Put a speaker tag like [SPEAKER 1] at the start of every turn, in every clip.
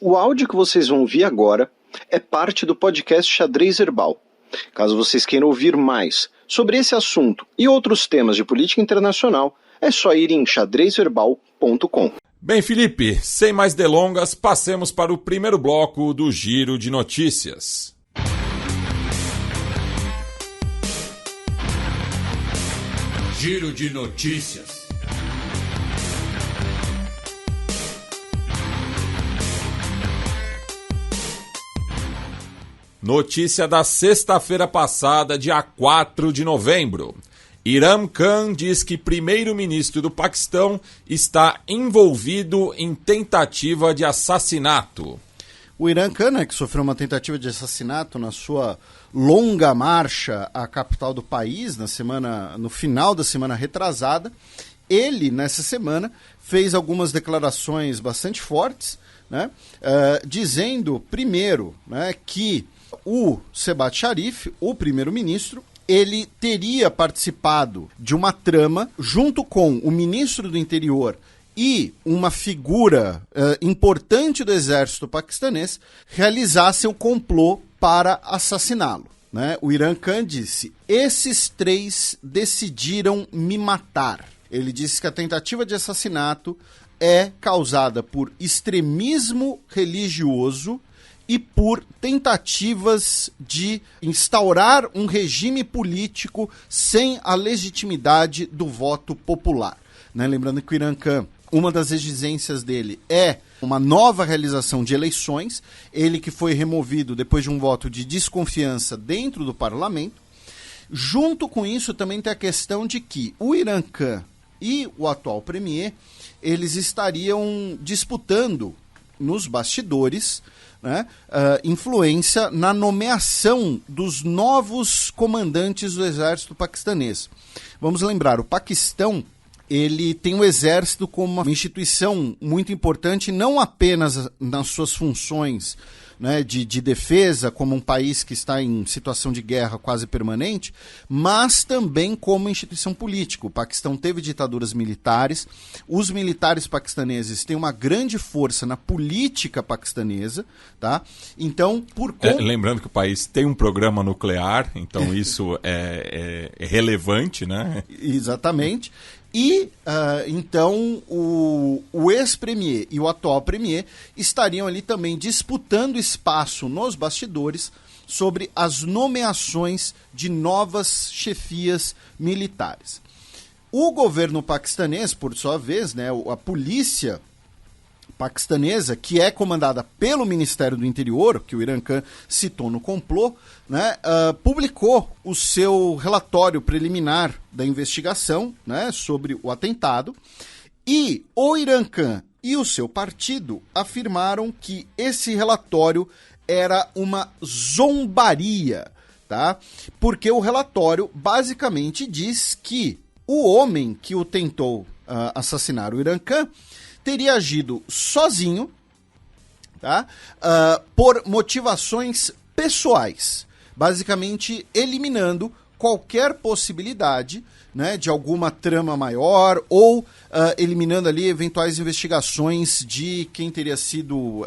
[SPEAKER 1] O áudio que vocês vão ouvir agora é parte do podcast Xadrez Herbal. Caso vocês queiram ouvir mais sobre esse assunto e outros temas de política internacional, é só ir em xadrezherbal.com.
[SPEAKER 2] Bem, Felipe, sem mais delongas, passemos para o primeiro bloco do Giro de Notícias.
[SPEAKER 3] Giro de Notícias.
[SPEAKER 2] Notícia da sexta-feira passada, dia 4 de novembro. Imran Khan diz que primeiro-ministro do Paquistão está envolvido em tentativa de assassinato.
[SPEAKER 4] O Imran Khan, que sofreu uma tentativa de assassinato na sua longa marcha à capital do país, no final da semana retrasada, ele, nessa semana, fez algumas declarações bastante fortes, né, dizendo, primeiro, né, que o Shehbaz Sharif, o primeiro-ministro, ele teria participado de uma trama junto com o ministro do interior e uma figura importante do exército paquistanês realizassem o complô para assassiná-lo, né? O Imran Khan disse: esses três decidiram me matar. Ele disse que a tentativa de assassinato é causada por extremismo religioso e por tentativas de instaurar um regime político sem a legitimidade do voto popular, né? Lembrando que o Imran Khan, uma das exigências dele é uma nova realização de eleições, ele que foi removido depois de um voto de desconfiança dentro do parlamento. Junto com isso também tem a questão de que o Imran Khan e o atual premier, eles estariam disputando nos bastidores, né, influência na nomeação dos novos comandantes do exército paquistanês. Vamos lembrar, o Paquistão, ele tem o exército como uma instituição muito importante, não apenas nas suas funções, né, de defesa, como um país que está em situação de guerra quase permanente, mas também como instituição política. O Paquistão teve ditaduras militares, os militares paquistaneses têm uma grande força na política paquistanesa, tá? Então, por conta...
[SPEAKER 2] Lembrando que o país tem um programa nuclear, então isso é relevante, né?
[SPEAKER 4] Exatamente. E, então, o ex-premier e o atual premier estariam ali também disputando espaço nos bastidores sobre as nomeações de novas chefias militares. O governo paquistanês, por sua vez, né, a polícia paquistanesa, que é comandada pelo Ministério do Interior, que o Imran Khan citou no complô, né, publicou o seu relatório preliminar da investigação, né, sobre o atentado, e o Imran Khan e o seu partido afirmaram que esse relatório era uma zombaria, tá? Porque o relatório basicamente diz que o homem que o tentou assassinar, o Imran Khan, teria agido sozinho, tá? Por motivações pessoais, basicamente eliminando qualquer possibilidade, né, de alguma trama maior ou eliminando ali eventuais investigações de quem teria sido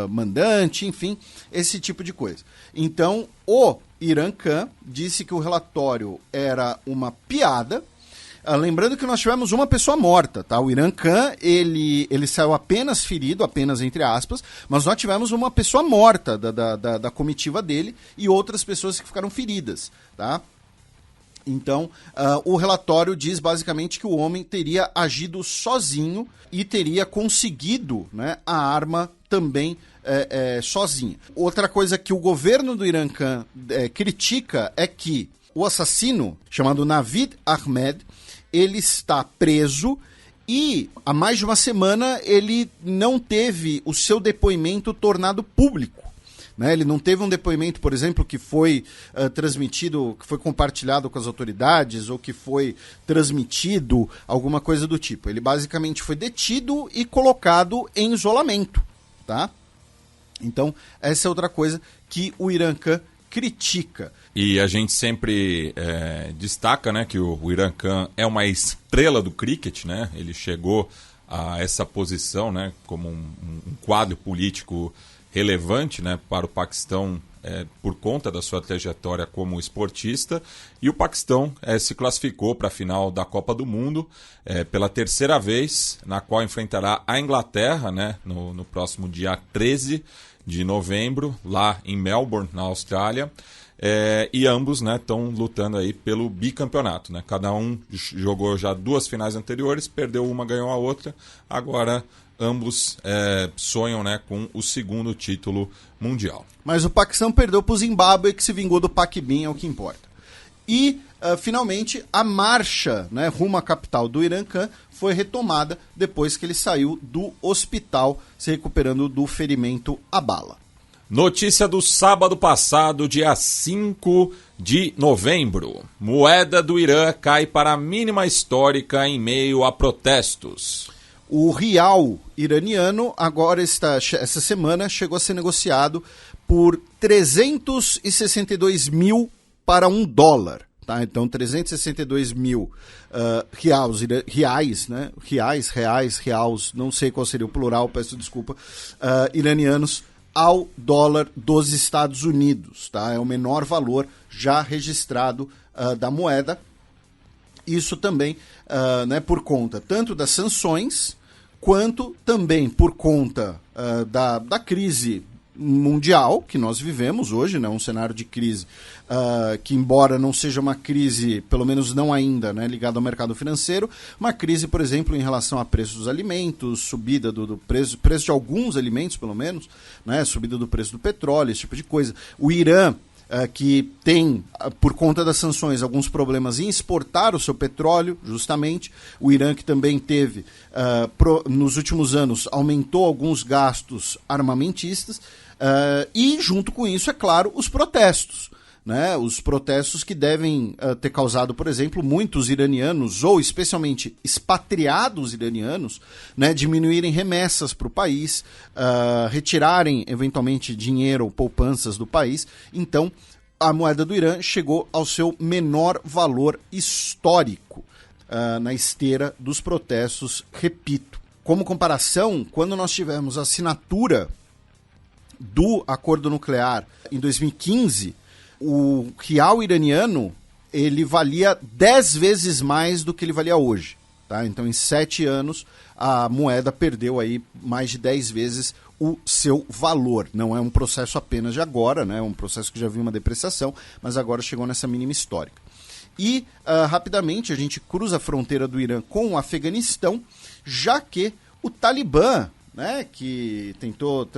[SPEAKER 4] mandante, enfim, esse tipo de coisa. Então, o Imran Khan disse que o relatório era uma piada. Lembrando que nós tivemos uma pessoa morta, tá? O Imran Khan, ele saiu apenas ferido, apenas entre aspas, mas nós tivemos uma pessoa morta da comitiva dele e outras pessoas que ficaram feridas, tá? Então, o relatório diz basicamente que o homem teria agido sozinho e teria conseguido, né, a arma também sozinho. Outra coisa que o governo do Imran Khan critica é que o assassino, chamado Navid Ahmed, ele está preso e há mais de uma semana ele não teve o seu depoimento tornado público, né? Ele não teve um depoimento, por exemplo, que foi transmitido, que foi compartilhado com as autoridades ou que foi transmitido, alguma coisa do tipo. Ele basicamente foi detido e colocado em isolamento, tá? Então, essa é outra coisa que o Imran Khan critica.
[SPEAKER 2] E a gente sempre destaca, né, que o Imran Khan é uma estrela do cricket, né? Ele chegou a essa posição, né, como um quadro político relevante, né, para o Paquistão por conta da sua trajetória como esportista, e o Paquistão se classificou para a final da Copa do Mundo pela terceira vez, na qual enfrentará a Inglaterra, né, no próximo dia 13 de novembro, lá em Melbourne, na Austrália. E ambos estão lutando aí pelo bicampeonato, né? Cada um jogou já 2 finais anteriores, perdeu uma, ganhou a outra. Agora ambos sonham, né, com o segundo título mundial.
[SPEAKER 4] Mas o Paquistão perdeu para o Zimbábue, que se vingou do Pac-Man, é o que importa. E, finalmente, a marcha, né, rumo à capital do Imran Khan foi retomada depois que ele saiu do hospital, se recuperando do ferimento à bala.
[SPEAKER 2] Notícia do sábado passado, dia 5 de novembro. Moeda do Irã cai para a mínima histórica em meio a protestos.
[SPEAKER 4] O real iraniano, agora essa semana, chegou a ser negociado por 362 mil para $1. Tá? Então, 362 mil reais, né? Reais, não sei qual seria o plural, peço desculpa, iranianos ao dólar dos Estados Unidos. Tá? É o menor valor já registrado da moeda. Isso também né, por conta tanto das sanções, quanto também por conta da crise mundial que nós vivemos hoje, né, um cenário de crise que, embora não seja uma crise, pelo menos não ainda, né, ligada ao mercado financeiro, uma crise, por exemplo, em relação a preço dos alimentos, subida do preço de alguns alimentos, pelo menos, né, subida do preço do petróleo, esse tipo de coisa. O Irã, que tem, por conta das sanções, alguns problemas em exportar o seu petróleo, justamente. O Irã, que também teve, nos últimos anos, aumentou alguns gastos armamentistas, e, junto com isso, é claro, os protestos. Né? Os protestos que devem ter causado, por exemplo, muitos iranianos, ou especialmente expatriados iranianos, né, diminuírem remessas para o país, retirarem, eventualmente, dinheiro ou poupanças do país. Então, a moeda do Irã chegou ao seu menor valor histórico na esteira dos protestos, repito. Como comparação, quando nós tivemos a assinatura do acordo nuclear em 2015, o real iraniano, ele valia 10 vezes mais do que ele valia hoje. Tá? Então, em 7 anos, a moeda perdeu aí mais de 10 vezes o seu valor. Não é um processo apenas de agora, né? É um processo que já viu uma depreciação, mas agora chegou nessa mínima histórica. E, rapidamente, a gente cruza a fronteira do Irã com o Afeganistão, já que o Talibã, né, que tentou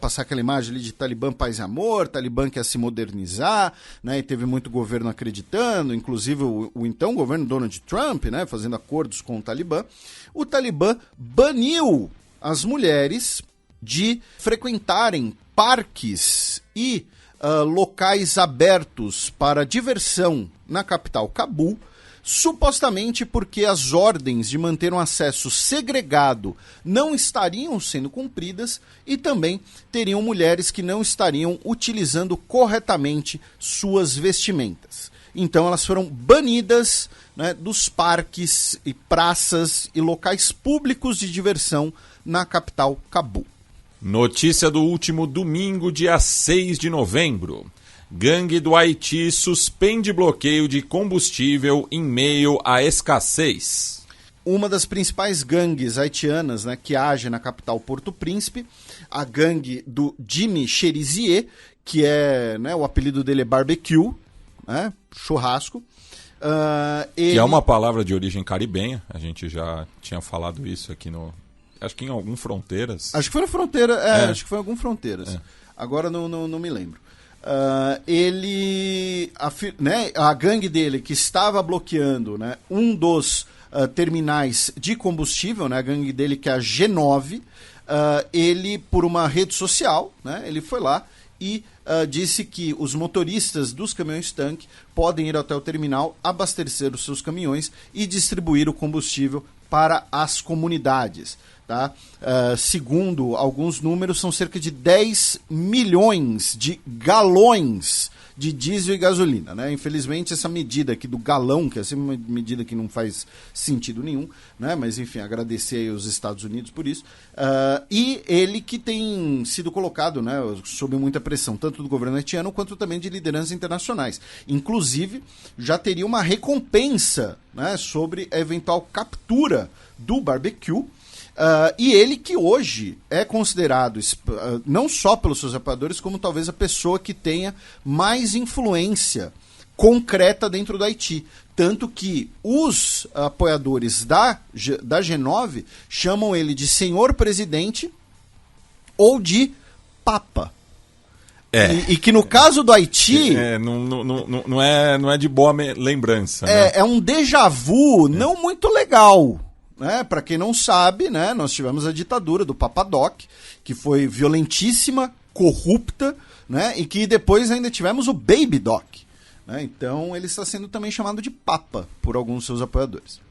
[SPEAKER 4] passar aquela imagem ali de Talibã paz e amor, Talibã quer se modernizar, né, e teve muito governo acreditando, inclusive o então governo Donald Trump, né, fazendo acordos com o Talibã. O Talibã baniu as mulheres de frequentarem parques e locais abertos para diversão na capital Cabul, supostamente porque as ordens de manter um acesso segregado não estariam sendo cumpridas e também teriam mulheres que não estariam utilizando corretamente suas vestimentas. Então elas foram banidas, né, dos parques e praças e locais públicos de diversão na capital Cabul.
[SPEAKER 2] Notícia do último domingo, dia 6 de novembro. Gangue do Haiti suspende bloqueio de combustível em meio à escassez.
[SPEAKER 4] Uma das principais gangues haitianas, né, que age na capital Porto Príncipe, a gangue do Jimmy Cherizier, que é, né, o apelido dele é barbecue, né, churrasco.
[SPEAKER 2] Que é uma palavra de origem caribenha, a gente já tinha falado isso aqui acho que em algumas fronteiras.
[SPEAKER 4] Acho que foi na fronteira, acho que foi em algumas fronteiras. Agora não me lembro. A gangue dele, que estava bloqueando, né, um dos terminais de combustível, né, a gangue dele, que é a G9, ele, por uma rede social, né, ele foi lá e disse que os motoristas dos caminhões-tanque podem ir até o terminal, abastecer os seus caminhões e distribuir o combustível para as comunidades. Tá? Segundo alguns números, são cerca de 10 milhões de galões de diesel e gasolina, né? Infelizmente, essa medida aqui do galão, que é sempre uma medida que não faz sentido nenhum, né? Mas, enfim, agradecer aí aos Estados Unidos por isso. E ele que tem sido colocado, né, sob muita pressão, tanto do governo haitiano quanto também de lideranças internacionais. Inclusive, já teria uma recompensa, né, sobre a eventual captura do barbecue. E ele que hoje é considerado, não só pelos seus apoiadores, como talvez a pessoa que tenha mais influência concreta dentro do Haiti. Tanto que os apoiadores da G9 chamam ele de senhor presidente ou de papa. E que no caso do Haiti...
[SPEAKER 2] não é de boa lembrança. Né?
[SPEAKER 4] É um déjà vu não muito legal. Né? Para quem não sabe, né, nós tivemos a ditadura do Papa Doc, que foi violentíssima, corrupta, né, e que depois ainda tivemos o Baby Doc. Né? Então ele está sendo também chamado de Papa por alguns de seus apoiadores.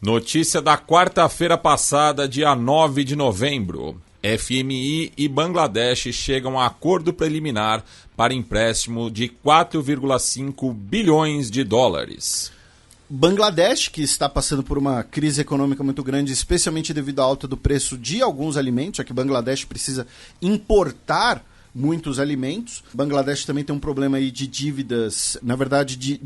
[SPEAKER 2] Notícia da quarta-feira passada, dia 9 de novembro. FMI e Bangladesh chegam a acordo preliminar para empréstimo de 4,5 bilhões de dólares.
[SPEAKER 4] Bangladesh, que está passando por uma crise econômica muito grande, especialmente devido à alta do preço de alguns alimentos, já que Bangladesh precisa importar muitos alimentos. Bangladesh também tem um problema aí de dívidas, na verdade, de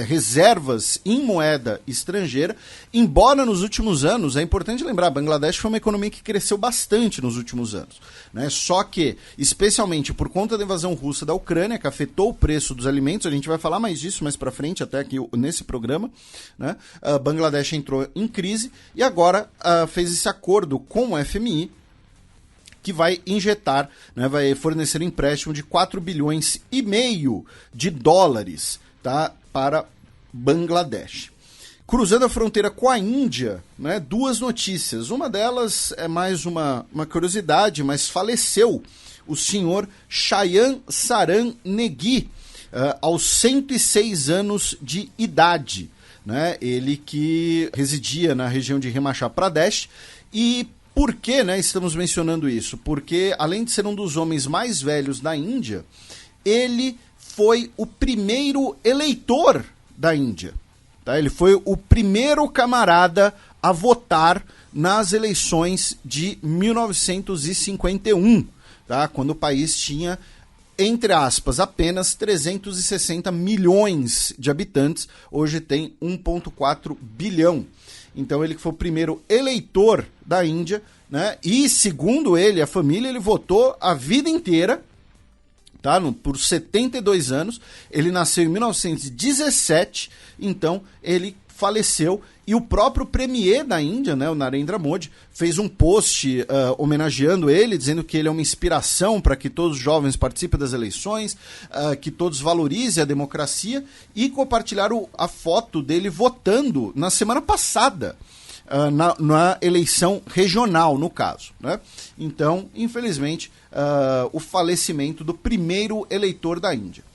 [SPEAKER 4] reservas em moeda estrangeira, embora nos últimos anos, é importante lembrar, Bangladesh foi uma economia que cresceu bastante nos últimos anos, né? Só que, especialmente por conta da invasão russa da Ucrânia, que afetou o preço dos alimentos, a gente vai falar mais disso mais pra frente, até aqui nesse programa, né? Bangladesh entrou em crise e agora fez esse acordo com o FMI, que vai injetar, né, vai fornecer um empréstimo de 4 bilhões e meio de dólares, tá, para Bangladesh. Cruzando a fronteira com a Índia, né, duas notícias. Uma delas é mais uma curiosidade, mas faleceu o senhor Shayan Saran Negui, aos 106 anos de idade. Né, ele que residia na região de Himachal Pradesh. E por que, né, estamos mencionando isso? Porque, além de ser um dos homens mais velhos da Índia, ele foi o primeiro eleitor da Índia. Tá? Ele foi o primeiro camarada a votar nas eleições de 1951, tá? Quando o país tinha, entre aspas, apenas 360 milhões de habitantes. Hoje tem 1,4 bilhão. Então ele foi o primeiro eleitor da Índia, né? E segundo ele, a família, ele votou a vida inteira, tá? Por 72 anos. Ele nasceu em 1917, então ele faleceu. E o próprio premier da Índia, né, o Narendra Modi, fez um post homenageando ele, dizendo que ele é uma inspiração para que todos os jovens participem das eleições, que todos valorizem a democracia, e compartilharam a foto dele votando na semana passada, na eleição regional, no caso. Né? Então, infelizmente, o falecimento do primeiro eleitor da Índia.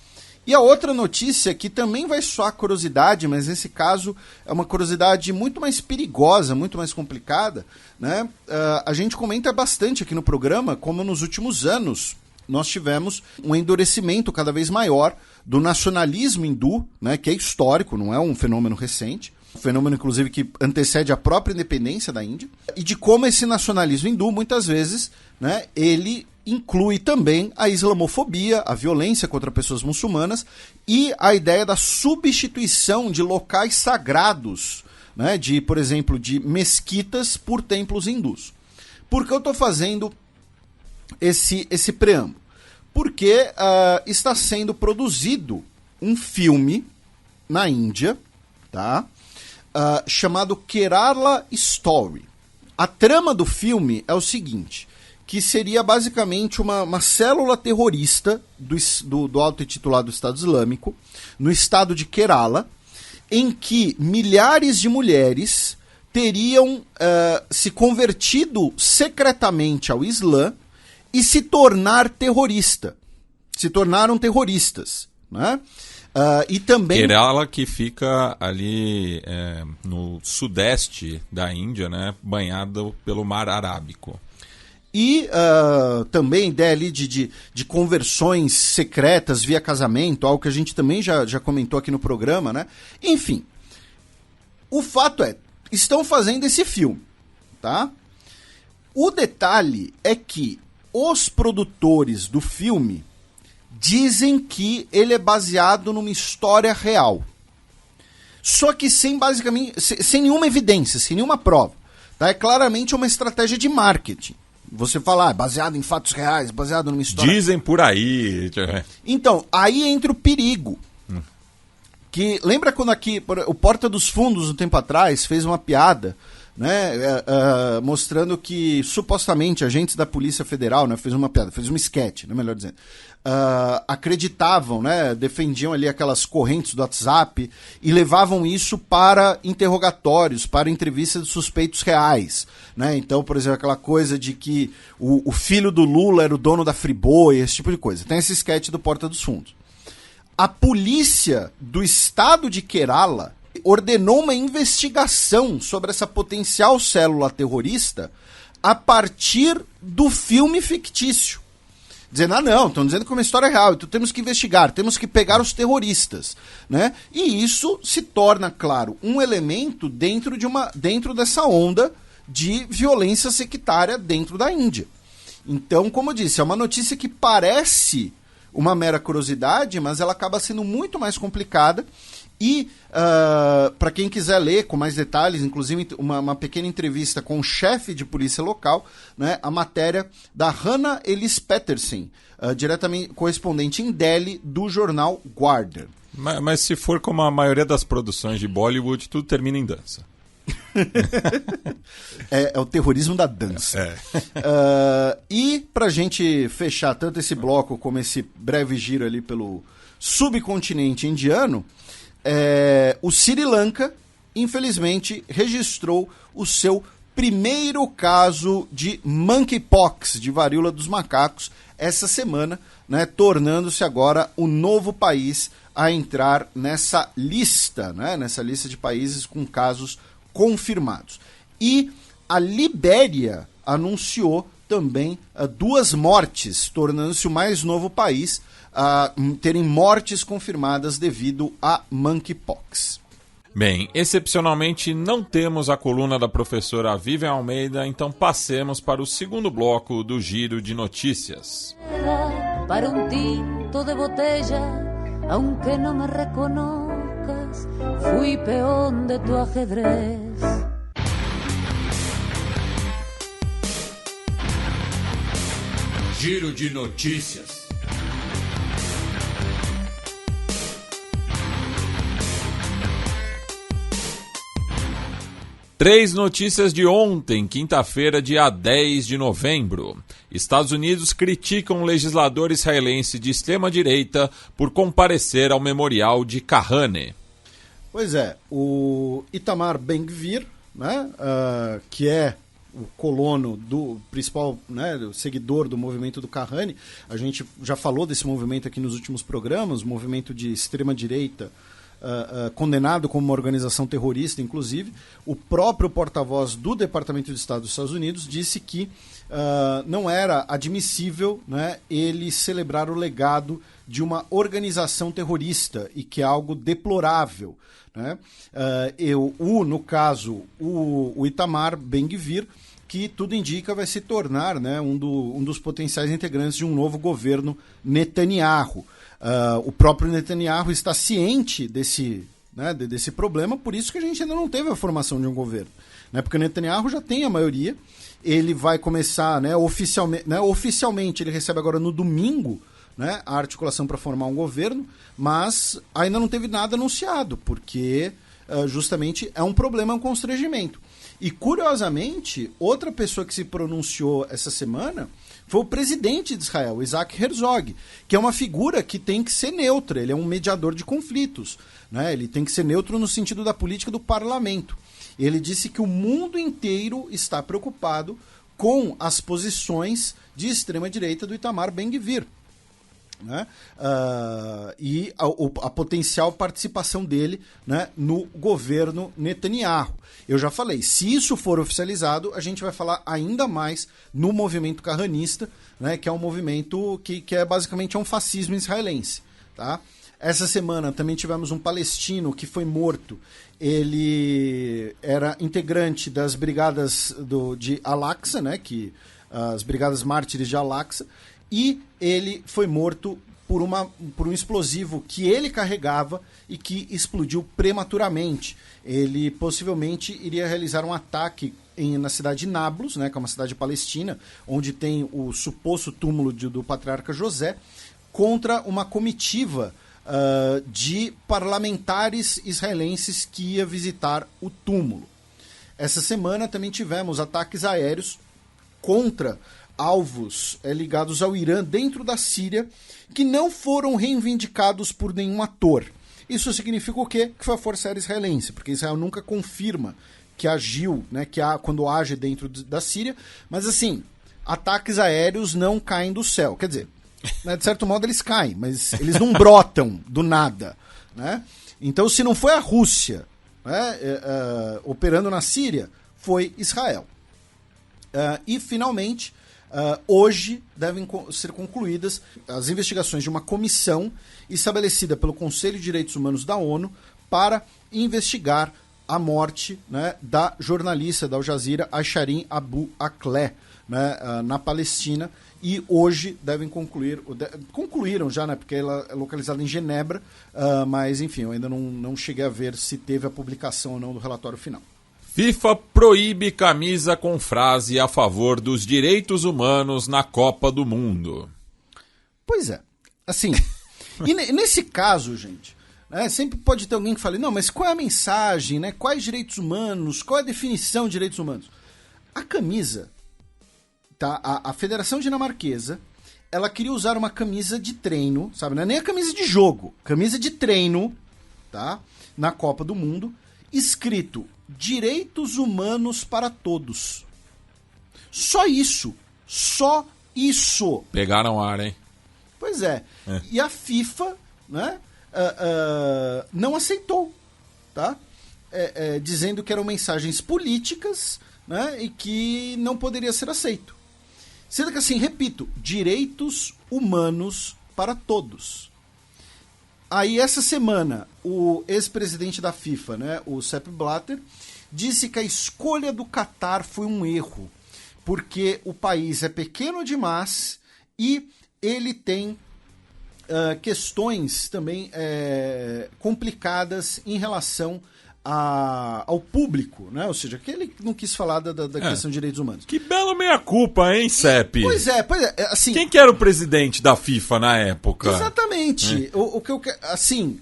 [SPEAKER 4] E a outra notícia, que também vai soar curiosidade, mas nesse caso é uma curiosidade muito mais perigosa, muito mais complicada, né? A gente comenta bastante aqui no programa como nos últimos anos nós tivemos um endurecimento cada vez maior do nacionalismo hindu, né? Que é histórico, não é um fenômeno recente. Um fenômeno, inclusive, que antecede a própria independência da Índia. E de como esse nacionalismo hindu, muitas vezes, né, ele inclui também a islamofobia, a violência contra pessoas muçulmanas e a ideia da substituição de locais sagrados, né, de, por exemplo, de mesquitas por templos hindus. Por que eu estou fazendo esse preâmbulo? Porque está sendo produzido um filme na Índia, tá? Chamado Kerala Story. A trama do filme é o seguinte, que seria basicamente uma célula terrorista do auto-intitulado Estado Islâmico, no estado de Kerala, em que milhares de mulheres teriam se convertido secretamente ao Islã e se tornaram terroristas, né? E também...
[SPEAKER 2] Kerala, que fica ali no sudeste da Índia, né, banhado pelo Mar Arábico.
[SPEAKER 4] E também ideia ali de conversões secretas via casamento, algo que a gente também já comentou aqui no programa, né? Enfim, o fato é, estão fazendo esse filme, tá? O detalhe é que os produtores do filme dizem que ele é baseado numa história real. Só que sem nenhuma evidência, sem nenhuma prova. Tá? É claramente uma estratégia de marketing. Você fala, baseado em fatos reais, baseado numa história...
[SPEAKER 2] Dizem por aí.
[SPEAKER 4] Então, aí entra o perigo. Que, lembra quando aqui, o Porta dos Fundos, um tempo atrás, fez uma piada, né, mostrando que, supostamente, agentes da Polícia Federal, né, fez uma piada, fez um sketch, né, melhor dizendo, acreditavam, né, defendiam ali aquelas correntes do WhatsApp e levavam isso para interrogatórios, para entrevistas de suspeitos reais, né? Então, por exemplo, aquela coisa de que o filho do Lula era o dono da Friboi, esse tipo de coisa. Tem esse sketch do Porta dos Fundos. A polícia do estado de Kerala ordenou uma investigação sobre essa potencial célula terrorista a partir do filme fictício. Dizendo, não, estão dizendo que é uma história real, então temos que investigar, temos que pegar os terroristas, né? E isso se torna, claro, um elemento dentro dessa onda de violência sectária dentro da Índia. Então, como eu disse, é uma notícia que parece uma mera curiosidade, mas ela acaba sendo muito mais complicada. E, para quem quiser ler com mais detalhes, inclusive uma pequena entrevista com o chefe de polícia local, né, a matéria da Hannah Ellis Petersen, diretamente correspondente em Delhi do jornal Guardian.
[SPEAKER 2] Mas se for como a maioria das produções de Bollywood, tudo termina em dança.
[SPEAKER 4] É o terrorismo da dança. E pra gente fechar tanto esse bloco como esse breve giro ali pelo subcontinente indiano, o Sri Lanka, infelizmente, registrou o seu primeiro caso de monkeypox, de varíola dos macacos, essa semana, né, tornando-se agora o novo país a entrar nessa lista, né, nessa lista de países com casos confirmados. E a Libéria anunciou também 2 mortes, tornando-se o mais novo país a terem mortes confirmadas devido a monkeypox.
[SPEAKER 2] Bem, excepcionalmente não temos a coluna da professora Vivian Almeida, então passemos para o segundo bloco do Giro de Notícias.
[SPEAKER 5] Para um tinto de botella, aunque não me reconozcas, fui peón de tu ajedrez.
[SPEAKER 3] Giro de Notícias.
[SPEAKER 2] Três notícias de ontem, quinta-feira, dia 10 de novembro. Estados Unidos criticam um legislador israelense de extrema-direita por comparecer ao memorial de Kahane.
[SPEAKER 4] Pois é, o Itamar Ben-Gvir, né, que é o colono do principal, né, o seguidor do movimento do Kahane, a gente já falou desse movimento aqui nos últimos programas, movimento de extrema-direita, condenado como uma organização terrorista, inclusive. O próprio porta-voz do Departamento de Estado dos Estados Unidos disse que não era admissível, né, ele celebrar o legado de uma organização terrorista e que é algo deplorável, né? No caso, o Itamar Ben-Gvir, que tudo indica vai se tornar, né, um dos potenciais integrantes de um novo governo Netanyahu. O próprio Netanyahu está ciente desse problema, por isso que a gente ainda não teve a formação de um governo, né? Porque o Netanyahu já tem a maioria, ele vai começar, né, oficialmente ele recebe agora no domingo, né, a articulação para formar um governo, mas ainda não teve nada anunciado, porque justamente é um problema, é um constrangimento. E curiosamente, outra pessoa que se pronunciou essa semana foi o presidente de Israel, Isaac Herzog, que é uma figura que tem que ser neutra, ele é um mediador de conflitos, né? Ele tem que ser neutro no sentido da política do parlamento. Ele disse que o mundo inteiro está preocupado com as posições de extrema-direita do Itamar Ben-Gvir. né? E a potencial participação dele, né, no governo Netanyahu. Eu já falei, se isso for oficializado, a gente vai falar ainda mais no movimento carranista, né, que é um movimento que é basicamente um fascismo israelense. Tá? Essa semana também tivemos um palestino que foi morto. Ele era integrante das brigadas de Al-Aqsa, né, as brigadas mártires de Al-Aqsa, e ele foi morto por um explosivo que ele carregava e que explodiu prematuramente. Ele possivelmente iria realizar um ataque na cidade de Nablus, né, que é uma cidade palestina, onde tem o suposto túmulo do patriarca José, contra uma comitiva de parlamentares israelenses que ia visitar o túmulo. Essa semana também tivemos ataques aéreos contra alvos ligados ao Irã dentro da Síria, que não foram reivindicados por nenhum ator. Isso significa o quê? Que foi a Força Aérea Israelense, porque Israel nunca confirma que agiu, né, quando age dentro da Síria, mas assim, ataques aéreos não caem do céu. Quer dizer, né, de certo modo eles caem, mas eles não brotam do nada. Né? Então, se não foi a Rússia, né, operando na Síria, foi Israel. E, finalmente, hoje devem ser concluídas as investigações de uma comissão estabelecida pelo Conselho de Direitos Humanos da ONU para investigar a morte, né, da jornalista da Al Jazeera, Shireen Abu Akleh, né, na Palestina, e hoje devem concluíram já, né, porque ela é localizada em Genebra, mas enfim, eu ainda não cheguei a ver se teve a publicação ou não do relatório final.
[SPEAKER 2] FIFA proíbe camisa com frase a favor dos direitos humanos na Copa do Mundo.
[SPEAKER 4] Pois é, assim, e nesse caso, gente, né, sempre pode ter alguém que fale, não, mas qual é a mensagem, né, quais direitos humanos, qual é a definição de direitos humanos? A camisa, tá, a Federação Dinamarquesa, ela queria usar uma camisa de treino, sabe, não é nem a camisa de jogo, camisa de treino, tá, na Copa do Mundo, escrito direitos humanos para todos. Só isso. Só isso.
[SPEAKER 2] Pegaram ar, hein?
[SPEAKER 4] Pois é. E a FIFA, né, não aceitou, tá? Dizendo que eram mensagens políticas, né, e que não poderia ser aceito. Sendo que, assim, repito, direitos humanos para todos. Aí, essa semana, o ex-presidente da FIFA, né, o Sepp Blatter, disse que a escolha do Catar foi um erro, porque o país é pequeno demais e ele tem questões também complicadas em relação ao público, né? Ou seja, que ele não quis falar da questão de direitos humanos.
[SPEAKER 2] Que belo meia-culpa, hein, Sepp?
[SPEAKER 4] Pois é, assim...
[SPEAKER 2] Quem que era o presidente da FIFA na época?
[SPEAKER 4] Exatamente. O que eu quero... Assim,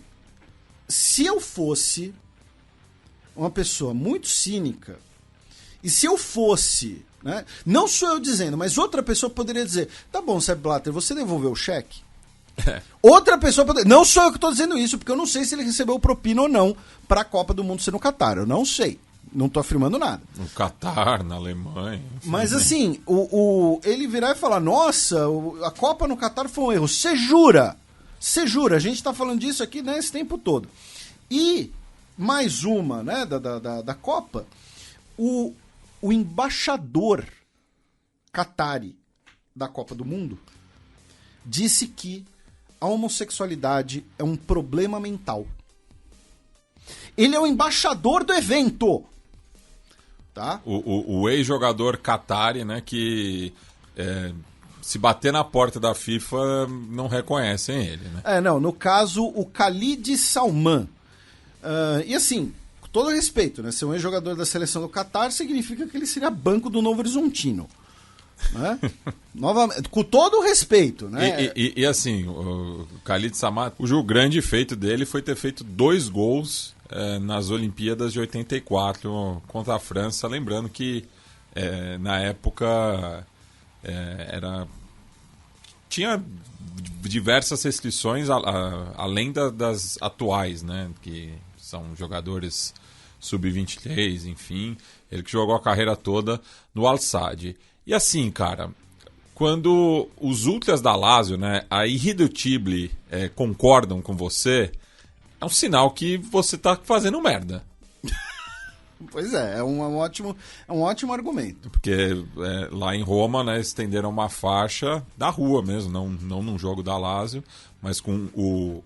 [SPEAKER 4] se eu fosse uma pessoa muito cínica, e se eu fosse, né, não sou eu dizendo, mas outra pessoa poderia dizer, tá bom, Sepp Blatter, você devolveu o cheque? Outra pessoa poderia... Não sou eu que estou dizendo isso, porque eu não sei se ele recebeu propina ou não para a Copa do Mundo ser no Catar, eu não sei. Não estou afirmando nada.
[SPEAKER 2] No Catar, na Alemanha... Enfim,
[SPEAKER 4] mas assim, ele virar e falar, nossa, a Copa no Catar foi um erro. Você jura? Você jura? A gente está falando disso aqui, né, esse tempo todo. E mais uma, né, da Copa, o embaixador catari da Copa do Mundo disse que a homossexualidade é um problema mental. Ele é o embaixador do evento. Tá?
[SPEAKER 2] O ex-jogador catari, né, que se bater na porta da FIFA não reconhecem ele, né?
[SPEAKER 4] Não, no caso, o Khalid Salman. E assim, com todo respeito, né, ser um ex-jogador da seleção do Catar significa que ele seria banco do Novo Horizontino. Né? Novamente, com todo o respeito, né?
[SPEAKER 2] E assim, o Khalid Salman, o grande feito dele foi ter feito 2 gols nas Olimpíadas de 84 contra a França, lembrando que na época tinha diversas restrições além das atuais, né? Que são jogadores sub-23, enfim, ele que jogou a carreira toda no Al Sadd. E assim, cara, quando os ultras da Lazio, né, a irredutível, concordam com você, é um sinal que você tá fazendo merda.
[SPEAKER 4] Pois é um ótimo argumento.
[SPEAKER 2] Porque lá em Roma, né, estenderam uma faixa da rua mesmo, não num jogo da Lazio, mas com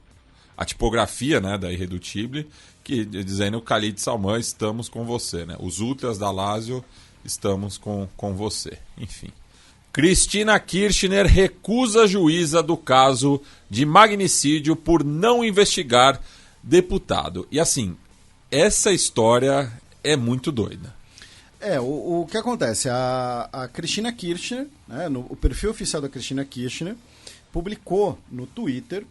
[SPEAKER 2] a tipografia, né, da Irredutível, que dizendo Khalid Salman, estamos com você, né? Os ultras da Lazio, estamos com você. Enfim. Cristina Kirchner recusa a juíza do caso de magnicídio por não investigar deputado. E assim, essa história é muito doida.
[SPEAKER 4] O que acontece? A Cristina Kirchner, né, o perfil oficial da Cristina Kirchner, publicou no Twitter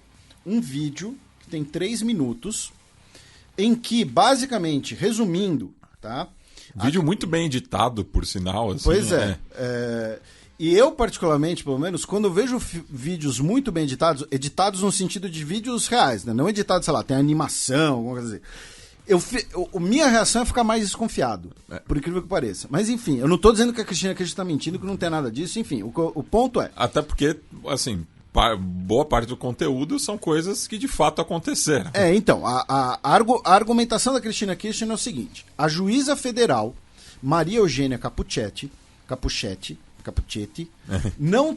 [SPEAKER 4] um vídeo que tem 3 minutos, em que, basicamente, resumindo, tá?
[SPEAKER 2] Vídeo muito bem editado, por sinal. Assim,
[SPEAKER 4] pois e eu, particularmente, pelo menos, quando eu vejo vídeos muito bem editados no sentido de vídeos reais, né? Não editados, sei lá, tem animação, alguma coisa assim. Minha reação é ficar mais desconfiado, por incrível que pareça. Mas, enfim, eu não estou dizendo que a Cristina está mentindo, que não tem nada disso. Enfim, o ponto é...
[SPEAKER 2] Até porque, assim, boa parte do conteúdo são coisas que de fato aconteceram.
[SPEAKER 4] Então, a argumentação da Cristina Kirchner é o seguinte. A juíza federal, Maria Eugênia Capuchetti, não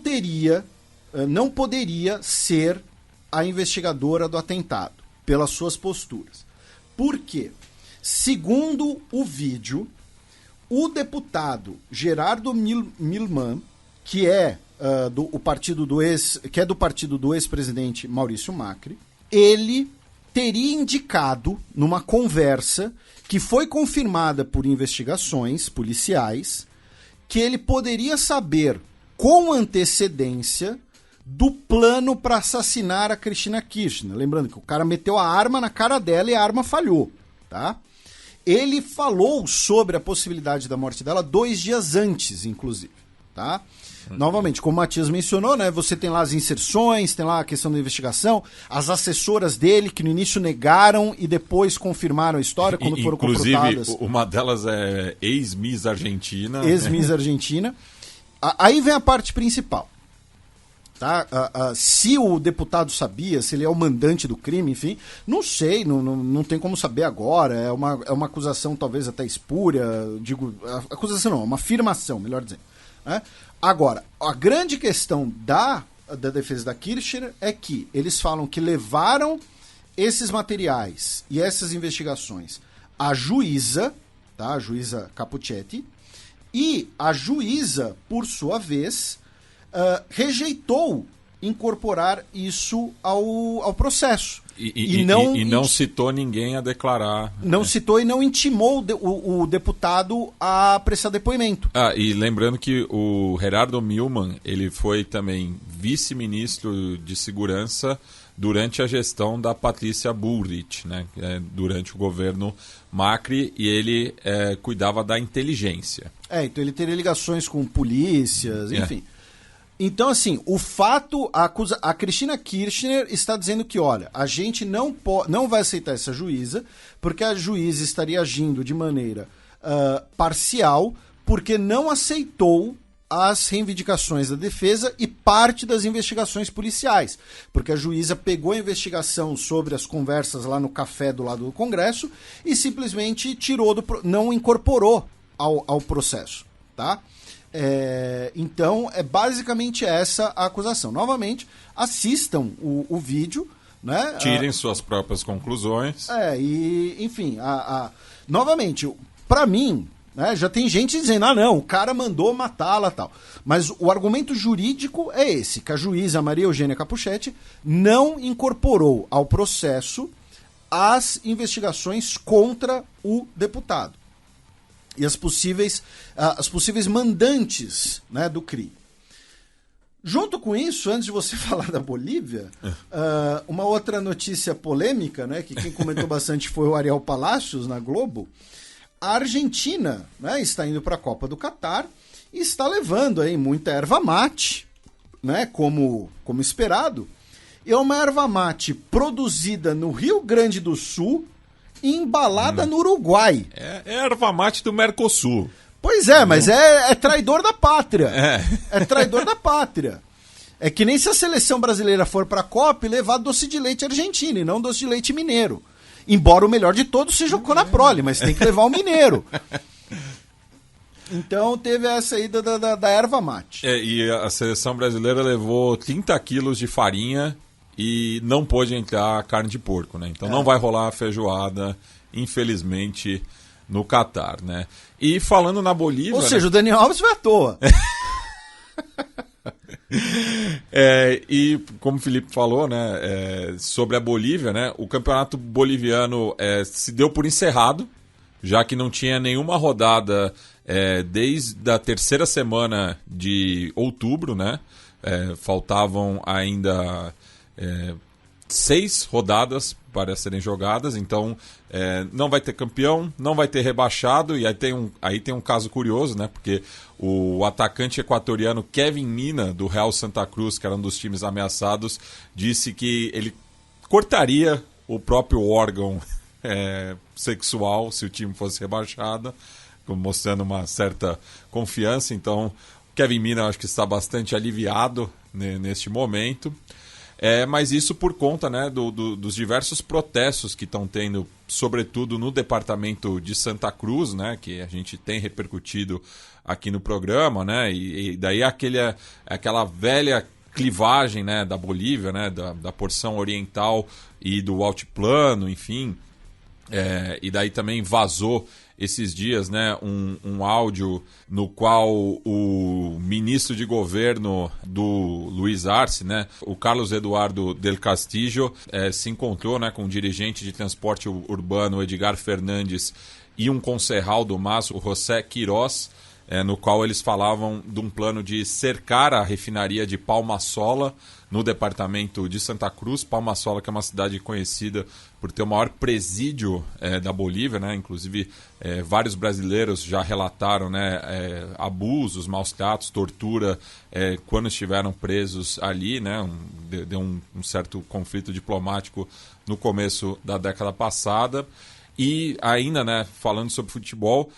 [SPEAKER 4] poderia ser a investigadora do atentado, pelas suas posturas. Por quê? Segundo o vídeo, o deputado Gerardo Milman, que é do partido do ex-presidente Maurício Macri, ele teria indicado numa conversa que foi confirmada por investigações policiais que ele poderia saber com antecedência do plano para assassinar a Cristina Kirchner. Lembrando que o cara meteu a arma na cara dela e a arma falhou, tá? Ele falou sobre a possibilidade da morte dela 2 dias antes, inclusive, tá? Novamente, como o Matias mencionou, né, você tem lá as inserções, tem lá a questão da investigação, as assessoras dele que no início negaram e depois confirmaram a história quando foram confrontadas.
[SPEAKER 2] Inclusive, uma delas é ex-Miss Argentina.
[SPEAKER 4] Ex-Miss Argentina. Aí vem a parte principal. Tá? Se o deputado sabia, se ele é o mandante do crime, enfim, não sei, não tem como saber agora, é uma acusação talvez até espúria, acusação não, uma afirmação, melhor dizendo. Né? Agora, a grande questão da defesa da Kirchner é que eles falam que levaram esses materiais e essas investigações à juíza, tá? A juíza Capuchetti, e a juíza, por sua vez, rejeitou incorporar isso ao processo.
[SPEAKER 2] E não citou ninguém a declarar.
[SPEAKER 4] Não citou e não intimou o deputado a prestar depoimento.
[SPEAKER 2] E lembrando que o Gerardo Milman, ele foi também vice-ministro de segurança durante a gestão da Patrícia Bullrich, né? Durante o governo Macri, e ele cuidava da inteligência.
[SPEAKER 4] Então ele teria ligações com polícias, enfim. Então, assim, o fato, a Cristina Kirchner está dizendo que, olha, a gente não vai aceitar essa juíza, porque a juíza estaria agindo de maneira parcial, porque não aceitou as reivindicações da defesa e parte das investigações policiais. Porque a juíza pegou a investigação sobre as conversas lá no café do lado do Congresso e simplesmente não incorporou ao processo, tá? Então, é basicamente essa a acusação. Novamente, assistam o vídeo, né?
[SPEAKER 2] Tirem suas próprias conclusões.
[SPEAKER 4] Enfim, novamente, para mim, né, já tem gente dizendo, não, o cara mandou matá-la e tal. Mas o argumento jurídico é esse, que a juíza Maria Eugênia Capuchetti não incorporou ao processo as investigações contra o deputado e as possíveis mandantes, né, do crime. Junto com isso, antes de você falar da Bolívia, uma outra notícia polêmica, né, que quem comentou bastante foi o Ariel Palacios na Globo. A Argentina, né, está indo para a Copa do Catar e está levando aí muita erva mate, né, como esperado. É uma erva mate produzida no Rio Grande do Sul e embalada no Uruguai.
[SPEAKER 2] É erva mate do Mercosul.
[SPEAKER 4] Pois é, mas é traidor da pátria.
[SPEAKER 2] É.
[SPEAKER 4] É traidor da pátria. É que nem se a seleção brasileira for pra Copa e levar doce de leite argentino e não doce de leite mineiro. Embora o melhor de todos seja o Conaprole, mas tem que levar o mineiro. Então teve essa aí da erva mate.
[SPEAKER 2] E a seleção brasileira levou 30 quilos de farinha e não pôde entrar carne de porco, né? Então não vai rolar feijoada, infelizmente, no Catar, né? E falando na Bolívia...
[SPEAKER 4] Ou seja, o Daniel Alves foi à toa.
[SPEAKER 2] E como o Felipe falou, né, sobre a Bolívia, né, o campeonato boliviano se deu por encerrado, já que não tinha nenhuma rodada desde a terceira semana de outubro, né? Faltavam ainda 6 rodadas para serem jogadas, então não vai ter campeão, não vai ter rebaixado, e aí tem um caso curioso, né? Porque o atacante equatoriano Kevin Mina, do Real Santa Cruz, que era um dos times ameaçados, disse que ele cortaria o próprio órgão sexual se o time fosse rebaixado, mostrando uma certa confiança. Então, Kevin Mina acho que está bastante aliviado neste momento. Mas isso por conta, né, dos diversos protestos que estão tendo, sobretudo no departamento de Santa Cruz, né, que a gente tem repercutido aqui no programa, né, e daí aquela velha clivagem, né, da Bolívia, né, da porção oriental e do altiplano, enfim. E daí também vazou esses dias, né, um áudio no qual o ministro de governo do Luiz Arce, né, o Carlos Eduardo del Castillo, se encontrou, né, com um dirigente de transporte urbano, Edgar Fernandes, e um concejal do MAS, o José Queiroz, no qual eles falavam de um plano de cercar a refinaria de Palmasola, no departamento de Santa Cruz. Palmasola, que é uma cidade conhecida por ter o maior presídio da Bolívia, né? Inclusive vários brasileiros já relataram, né, abusos, maus tratos, tortura quando estiveram presos ali, né? Deu um certo conflito diplomático no começo da década passada. E ainda, né, falando sobre futebol,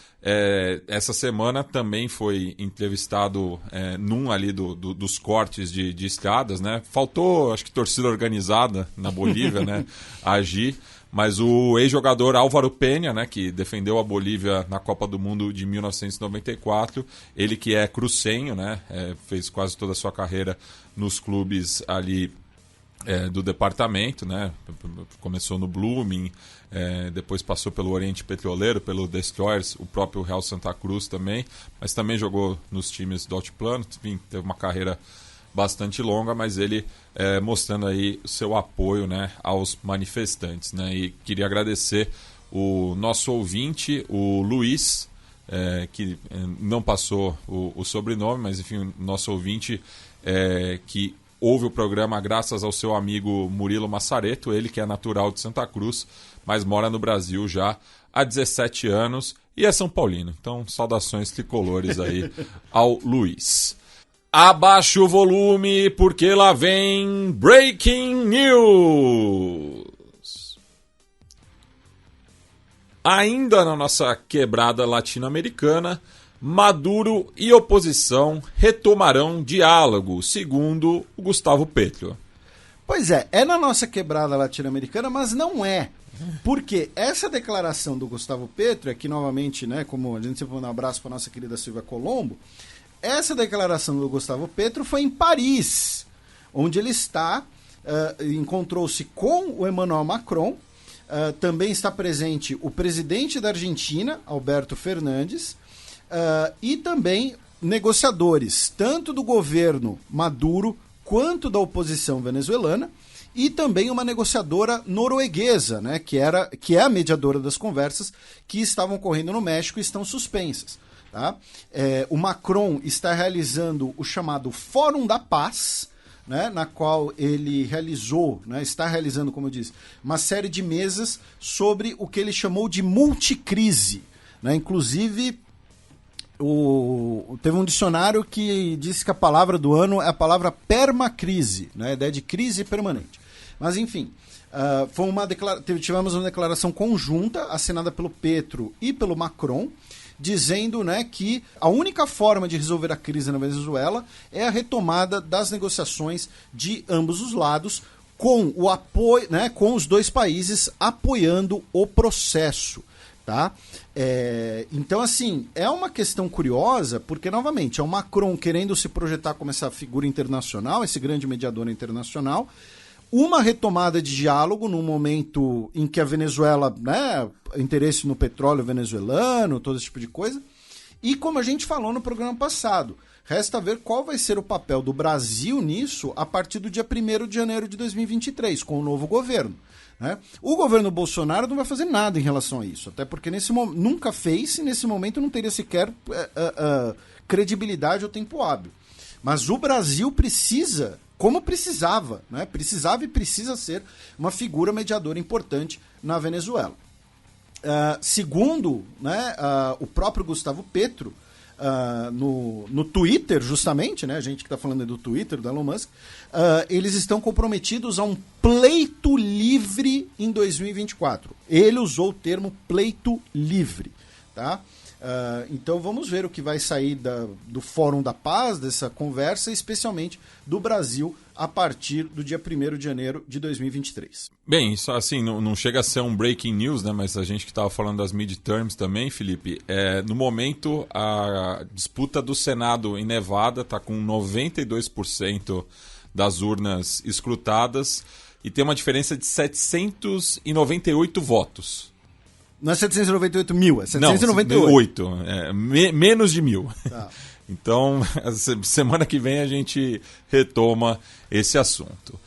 [SPEAKER 2] essa semana também foi entrevistado num ali dos cortes de estradas, né? Faltou, acho que, torcida organizada na Bolívia, né, agir, mas o ex-jogador Álvaro Peña, né, que defendeu a Bolívia na Copa do Mundo de 1994, ele que é crucenho, né, fez quase toda a sua carreira nos clubes ali do departamento, né? Começou no Blooming, depois passou pelo Oriente Petroleiro, pelo Destroyers, o próprio Real Santa Cruz também, mas também jogou nos times do altiplano. Enfim, teve uma carreira bastante longa, mas ele mostrando aí o seu apoio, né, aos manifestantes, né? E queria agradecer o nosso ouvinte, o Luiz, que não passou o sobrenome, mas enfim, nosso ouvinte que ouve o programa graças ao seu amigo Murilo Massareto, ele que é natural de Santa Cruz, mas mora no Brasil já há 17 anos e é São Paulino. Então, saudações tricolores aí ao Luiz. Abaixa o volume, porque lá vem Breaking News! Ainda na nossa quebrada latino-americana, Maduro e oposição retomarão diálogo, segundo o Gustavo Petro.
[SPEAKER 4] Pois é na nossa quebrada latino-americana, mas não é. Porque essa declaração do Gustavo Petro, aqui novamente, né, como a gente sempre manda um abraço para nossa querida Silvia Colombo, essa declaração do Gustavo Petro foi em Paris, onde ele encontrou-se com o Emmanuel Macron, também está presente o presidente da Argentina, Alberto Fernandes, e também negociadores, tanto do governo Maduro quanto da oposição venezuelana, e também uma negociadora norueguesa, né, que é a mediadora das conversas que estavam ocorrendo no México e estão suspensas. Tá? O Macron está realizando o chamado Fórum da Paz, né, na qual ele está realizando, como eu disse, uma série de mesas sobre o que ele chamou de multicrise. Né? Inclusive, teve um dicionário que disse que a palavra do ano é a palavra permacrise, né? A ideia de crise permanente. Mas, enfim, tivemos uma declaração conjunta assinada pelo Petro e pelo Macron, dizendo, né, que a única forma de resolver a crise na Venezuela é a retomada das negociações de ambos os lados, com o apoio, né, com os dois países apoiando o processo. Tá? Então, assim, é uma questão curiosa, porque, novamente, é o Macron querendo se projetar como essa figura internacional, esse grande mediador internacional, uma retomada de diálogo no momento em que a Venezuela, né, interesse no petróleo venezuelano, todo esse tipo de coisa, e como a gente falou no programa passado, resta ver qual vai ser o papel do Brasil nisso a partir do dia 1º de janeiro de 2023, com o novo governo. Né? O governo Bolsonaro não vai fazer nada em relação a isso, até porque nunca fez e nesse momento não teria sequer credibilidade ou tempo hábil. Mas o Brasil precisa, como precisava, né? Precisava e precisa ser uma figura mediadora importante na Venezuela. Segundo, né, o próprio Gustavo Petro, no Twitter, justamente, né, a gente que está falando do Twitter, do Elon Musk, eles estão comprometidos a um pleito livre em 2024. Ele usou o termo pleito livre. Tá? Então vamos ver o que vai sair do Fórum da Paz, dessa conversa, especialmente do Brasil, a partir do dia 1º de janeiro de 2023.
[SPEAKER 2] Bem, isso assim, não chega a ser um breaking news, né? Mas a gente que estava falando das midterms também, Felipe, no momento a disputa do Senado em Nevada está com 92% das urnas escrutadas e tem uma diferença de 798 votos.
[SPEAKER 4] Não é 798 mil, é 798.
[SPEAKER 2] Não, menos de 1.000.
[SPEAKER 4] Tá.
[SPEAKER 2] Então, semana que vem a gente retoma esse assunto.